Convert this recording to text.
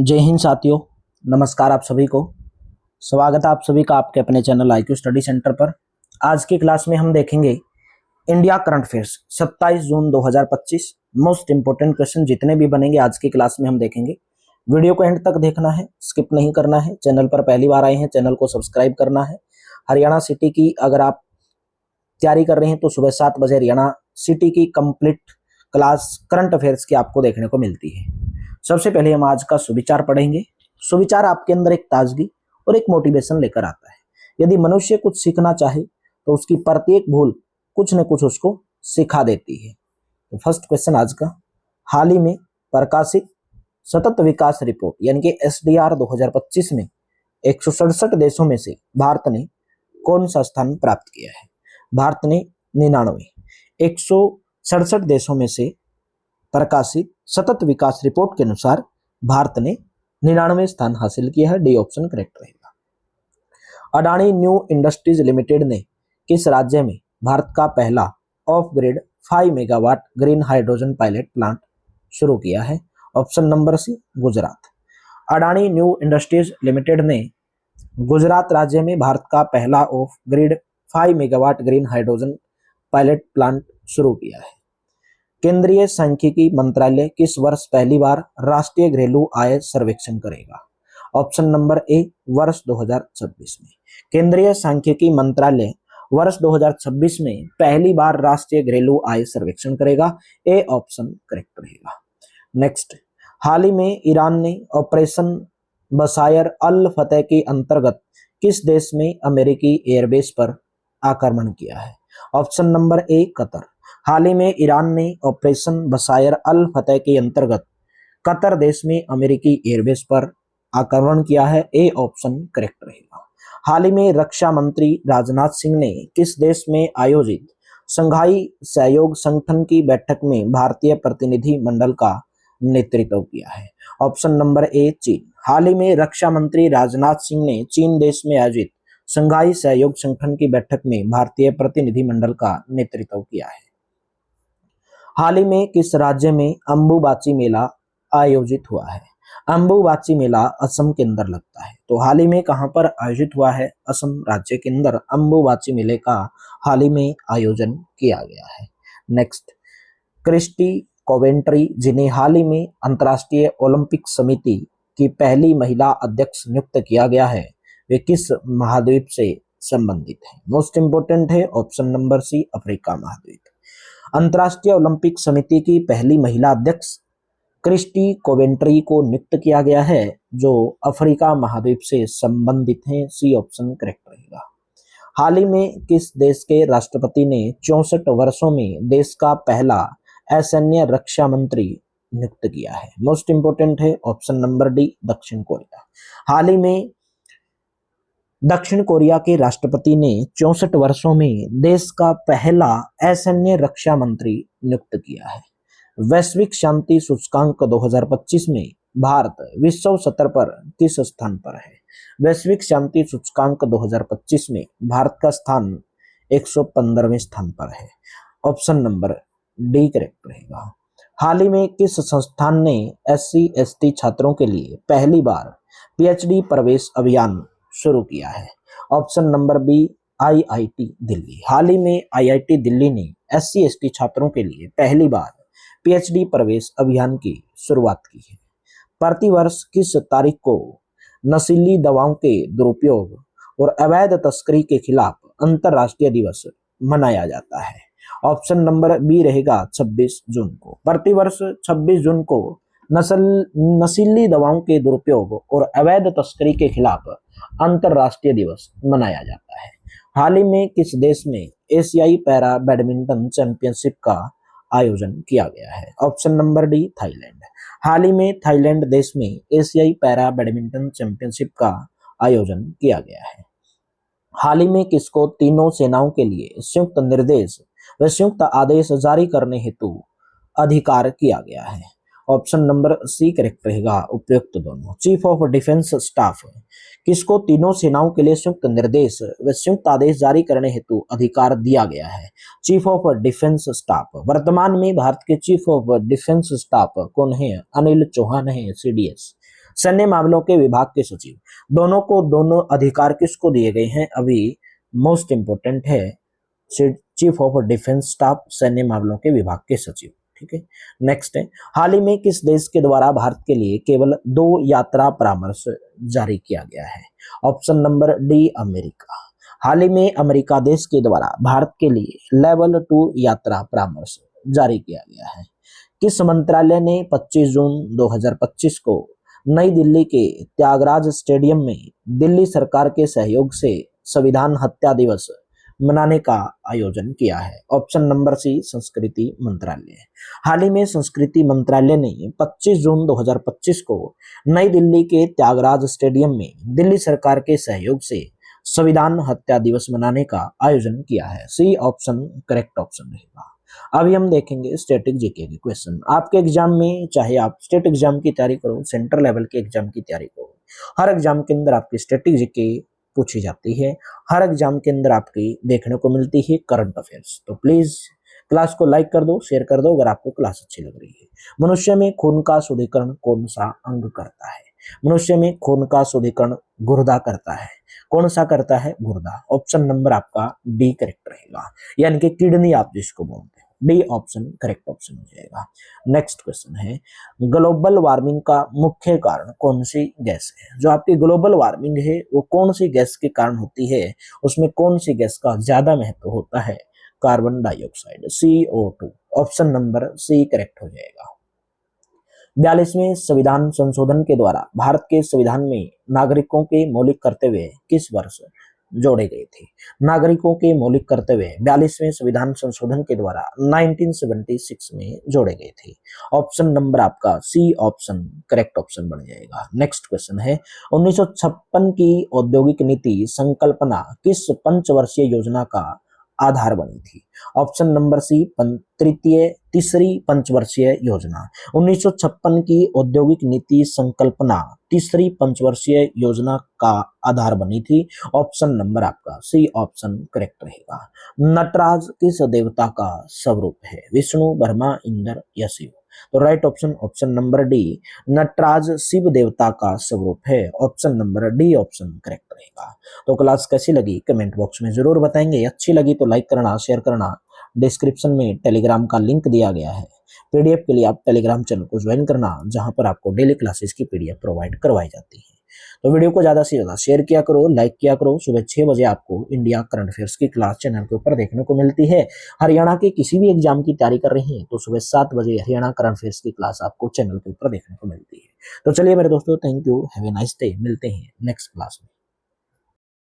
जय हिंद साथियों। नमस्कार आप सभी को। स्वागत है आप सभी का आपके अपने चैनल IQ स्टडी सेंटर पर। आज की क्लास में हम देखेंगे इंडिया करंट अफेयर्स 27 जून 2025। मोस्ट इंपोर्टेंट क्वेश्चन जितने भी बनेंगे आज की क्लास में हम देखेंगे। वीडियो को एंड तक देखना है, स्किप नहीं करना है। चैनल पर पहली बार आए हैं, चैनल को सब्सक्राइब करना है। हरियाणा सिटी की अगर आप तैयारी कर रहे हैं तो सुबह 7 बजे हरियाणा सिटी की कंप्लीट क्लास करंट अफेयर्स की आपको देखने को मिलती है। सबसे पहले हम आज का सुविचार पढ़ेंगे। सुविचार आपके अंदर एक ताजगी और एक मोटिवेशन लेकर आता है। यदि मनुष्य कुछ सीखना चाहे तो उसकी प्रत्येक भूल कुछ न कुछ उसको सिखा देती है। तो फर्स्ट क्वेश्चन आज का, हाल ही में प्रकाशित सतत विकास रिपोर्ट यानी कि SDR 2025 में 167 देशों में से भारत ने कौन सा स्थान प्राप्त किया है? भारत ने 99। 167 देशों में से प्रकाशित सतत विकास रिपोर्ट के अनुसार भारत ने 99वें स्थान हासिल किया है। डी ऑप्शन करेक्ट रहेगा। अडानी न्यू इंडस्ट्रीज लिमिटेड ने किस राज्य में भारत का पहला off grid 5 megawatt green hydrogen pilot plant शुरू किया है? Option number C, Gujarat. Adani new industries limited ने गुजरात राज्य में भारत का पहला off grid 5 megawatt green hydrogen pilot plant शुरू किया है। केंद्रीय सांख्यिकी मंत्रालय किस वर्ष पहली बार राष्ट्रीय घरेलू आय सर्वेक्षण करेगा? ऑप्शन नंबर ए, वर्ष 2026 में। केंद्रीय सांख्यिकी मंत्रालय वर्ष 2026 में पहली बार राष्ट्रीय घरेलू आय सर्वेक्षण करेगा। ए ऑप्शन करेक्ट रहेगा। नेक्स्ट, हाल ही में ईरान ने ऑपरेशन बसायर अल फतेह के अंतर्गत किस देश में अमेरिकी एयरबेस पर आक्रमण किया है? ऑप्शन नंबर ए, कतर। हाल ही में ईरान ने ऑपरेशन बसायर अल फतेह के अंतर्गत कतर देश में अमेरिकी एयरबेस पर आक्रमण किया है। ए ऑप्शन करेक्ट रहेगा। हाल ही में रक्षा मंत्री राजनाथ सिंह ने किस देश में आयोजित शंघाई सहयोग संगठन की बैठक में भारतीय प्रतिनिधि मंडल का नेतृत्व किया है? ऑप्शन नंबर ए, चीन। हाल ही में रक्षा मंत्री राजनाथ सिंह ने चीन देश में आयोजित शंघाई सहयोग संगठन की बैठक में भारतीय प्रतिनिधि मंडल का नेतृत्व किया है। हाल ही में किस राज्य में अंबुबाची मेला आयोजित हुआ है? अंबुबाची मेला असम के अंदर लगता है। तो हाल ही में कहां पर आयोजित हुआ है? असम राज्य के अंदर अंबुबाची मेले का हाल ही में आयोजन किया गया है। नेक्स्ट, क्रिस्टी कोवेंट्री जिन्हें हाल ही में अंतर्राष्ट्रीय ओलंपिक समिति की पहली महिला अध्यक्ष नियुक्त किया गया है, वे किस महाद्वीप से संबंधित है? मोस्ट इंपोर्टेंट है ऑप्शन नंबर सी, अफ्रीका महाद्वीप। अंतर्राष्ट्रीय ओलंपिक समिति की पहली महिला अध्यक्ष क्रिस्टी कोवेंट्री को नियुक्त किया गया है जो अफ्रीका महाद्वीप से संबंधित हैं। सी ऑप्शन करेक्ट रहेगा। हाल ही में किस देश के राष्ट्रपति ने 64 वर्षों में देश का पहला असैन्य रक्षा मंत्री नियुक्त किया है? मोस्ट इंपोर्टेंट है ऑप्शन नंबर डी, दक्षिण कोरिया। हाल ही में दक्षिण कोरिया के राष्ट्रपति ने 64 वर्षों में देश का पहला असैन्य रक्षा मंत्री नियुक्त किया है। वैश्विक शांति सूचकांक 2025 में भारत विश्व स्तर पर किस स्थान पर है? वैश्विक शांति सूचकांक 2025 में भारत का स्थान 115वें स्थान पर है। ऑप्शन नंबर डी करेक्ट रहेगा। हाल ही में किस संस्थान ने SC/ST छात्रों के लिए पहली बार PhD प्रवेश अभियान शुरू किया है? Option number B, IIT Delhi. हाल ही में IIT दिल्ली ने SC/ST छात्रों के लिए पहली बार PhD प्रवेश अभियान की शुरुआत की है। प्रतिवर्ष किस तारीख को नशीली दवाओं के दुरुपयोग और अवैध तस्करी के खिलाफ अंतर्राष्ट्रीय दिवस मनाया जाता है? ऑप्शन नंबर बी रहेगा 26 जून को। प्रतिवर्ष 26 जून को नशीली दवाओं के दुरुपयोग और अवैध तस्करी के खिलाफ अंतर्राष्ट्रीय दिवस मनाया जाता है। हाल ही में किस देश में एशियाई पैरा बैडमिंटन चैंपियनशिप का आयोजन किया गया है? Option number D, Thailand. हाल ही में थाईलैंड देश में एशियाई पैरा बैडमिंटन चैंपियनशिप का आयोजन किया गया है। हाल ही में किसको तीनों सेनाओं के लिए संयुक्त निर्देश व संयुक्त आदेश जारी करने हेतु अधिकार किया गया है? ऑप्शन नंबर सी करेक्ट रहेगा, उपयुक्त दोनों। चीफ ऑफ डिफेंस स्टाफ किसको तीनों सेनाओं के लिए संयुक्त निर्देश व संयुक्त आदेश जारी करने हेतु अधिकार दिया गया है? Chief of defence staff. वर्तमान में भारत के चीफ ऑफ डिफेंस स्टाफ कौन है? अनिल चौहान है, CDS। सैन्य मामलों के विभाग के सचिव। दोनों को दोनों अधिकार किसको दिए गए हैं? अभी मोस्ट इंपोर्टेंट है चीफ ऑफ डिफेंस स्टाफ, सैन्य मामलों के विभाग के सचिव। ठीक है, नेक्स्ट है, हाल ही में किस देश के द्वारा भारत के लिए केवल 2 यात्रा परामर्श जारी किया गया है? Option number D, America. हाल ही में अमेरिका देश के द्वारा भारत के लिए लेवल 2 यात्रा परामर्श जारी किया गया है। किस मंत्रालय ने 25 जून 2025 को नई दिल्ली के त्यागराज स्टेडियम में दिल्ली सरकार के सहयोग से संविधान हत्या दिवस मनाने का आयोजन किया है? ऑप्शन नंबर सी, संस्कृति मंत्रालय। हाल ही में संस्कृति मंत्रालय ने 25 जून 2025 को नई दिल्ली के त्यागराज स्टेडियम में दिल्ली सरकार के सहयोग से संविधान हत्या दिवस मनाने का आयोजन किया है। सी ऑप्शन करेक्ट ऑप्शन रहेगा। अभी हम देखेंगे स्टैटिक जीके के क्वेश्चन। आपके एग्जाम में, चाहे आप स्टेट एग्जाम की तैयारी करो, सेंट्रल लेवल के एग्जाम की तैयारी करो, हर एग्जाम के अंदर आपकी स्टैटिक जीके पूछी जाती है। हर एग्जाम के अंदर आपकी देखने को मिलती है करंट अफेयर्स। तो प्लीज क्लास को लाइक कर दो, शेयर कर दो अगर आपको क्लास अच्छी लग रही है। मनुष्य में खून का शुद्धिकरण कौन सा अंग करता है? मनुष्य में खून का शुद्धिकरण गुर्दा करता है। कौन सा करता है? गुर्दा। ऑप्शन नंबर आपका डी करेक्ट रहेगा, यानी कि किडनी आप जिसको बोलते हैं। डी ऑप्शन करेक्ट ऑप्शन हो जाएगा। नेक्स्ट क्वेश्चन है, ग्लोबल वार्मिंग का मुख्य कारण कौन सी गैस है? जो आपकी ग्लोबल वार्मिंग है वो कौन सी गैस के कारण होती है? उसमें कौन सी गैस का ज्यादा महत्व होता है? Carbon dioxide, CO2। Option number C correct हो जाएगा। 42वें संविधान संशोधन के द्वारा भारत के संविधान में नागरिकों के मौलिक कर्तव्य किस वर्ष जोड़े गए थे? नागरिकों के मौलिक कर्तव्य 42वें संविधान संशोधन के द्वारा 1976 में जोड़े गए थे। ऑप्शन नंबर आपका सी ऑप्शन करेक्ट ऑप्शन बन जाएगा। नेक्स्ट क्वेश्चन है, 1956 की औद्योगिक नीति संकल्पना किस पंचवर्षीय योजना का आधार बनी थी? ऑप्शन नंबर सी, तीसरी पंचवर्षीय योजना। 1956 की औद्योगिक नीति संकल्पना तीसरी पंचवर्षीय योजना का आधार बनी थी। ऑप्शन नंबर आपका सी ऑप्शन करेक्ट रहेगा। नटराज किस देवता का स्वरूप है? विष्णु, ब्रह्मा, इंद्र या शिव? तो right option option number D, Nataraja Shiva देवता का स्वरूप है। Option number D option correct रहेगा। तो क्लास कैसी लगी कमेंट बॉक्स में जरूर बताएंगे। अच्छी लगी तो लाइक करना, शेयर करना। डिस्क्रिप्शन में टेलीग्राम का लिंक दिया गया है। पीडीएफ के लिए आप टेलीग्राम चैनल को ज्वाइन करना, जहां पर आपको डेली क्लासेस की पीडीएफ प्रोवाइड करवाई जाती है। तो वीडियो को ज्यादा से ज्यादा शेयर किया करो, लाइक किया करो। सुबह 6 बजे आपको इंडिया करंट अफेयर्स की क्लास चैनल के ऊपर देखने को मिलती है। हरियाणा के किसी भी एग्जाम की तैयारी कर रहे हैं तो सुबह 7 बजे हरियाणा करंट अफेयर्स की क्लास आपको चैनल के ऊपर देखने को मिलती है। तो चलिए मेरे दोस्तों, thank you, have a nice day. मिलते हैं नेक्स्ट क्लास में।